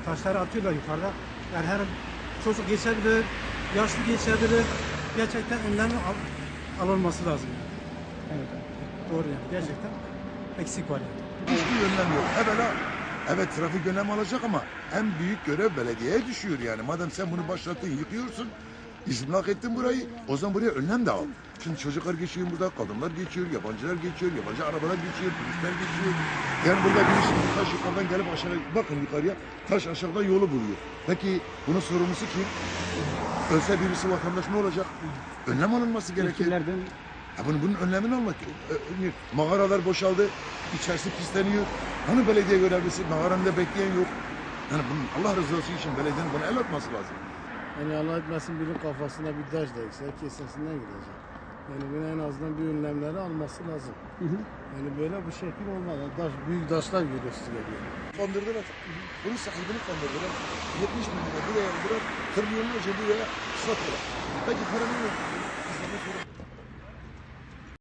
taşları atıyorlar yukarıda. Yani her çocuk geçebilir, yaşlı geçebilir. Gerçekten önlem alınması lazım. Evet, doğru yani. Gerçekten eksik var yani. Hiçbir önlem yok. Evvela evet trafik önlem alacak ama en büyük görev belediyeye düşüyor yani. Madem sen bunu başlattın, yıkıyorsun, istimlak ettin burayı, o zaman buraya önlem de al. Şimdi çocuklar geçiyor burada, kadınlar geçiyor, yabancılar geçiyor, yabancı arabalar geçiyor, turistler geçiyor. Yani burada birisi taş yukarıdan gelip aşağı, bakın yukarıya, taş aşağıdan yolu buluyor. Peki bunun sorumlusu kim? Ölse birisi vatandaş ne olacak? Önlem alınması gerekir. Ya bunun önlemini almak. Mağaralar boşaldı, içerisi pisleniyor. Hani belediye görevlisi, mağaranda bekleyen yok. Yani bunun Allah rızası için belediyenin buna el atması lazım. Yani Allah etmesin birinin kafasına bir taş değse kesesinden gidecek. Yani bunu en azından bir önlemleri alması lazım. Yani böyle bu şekil olmaz. Yani büyük taşlar geliyor üstüne diyor. Kandırdılar. Bunun sahibini kandırdılar. 70 milyona buraya aldılar. Trilyonlarca buraya sattılar. Peki paranın yok.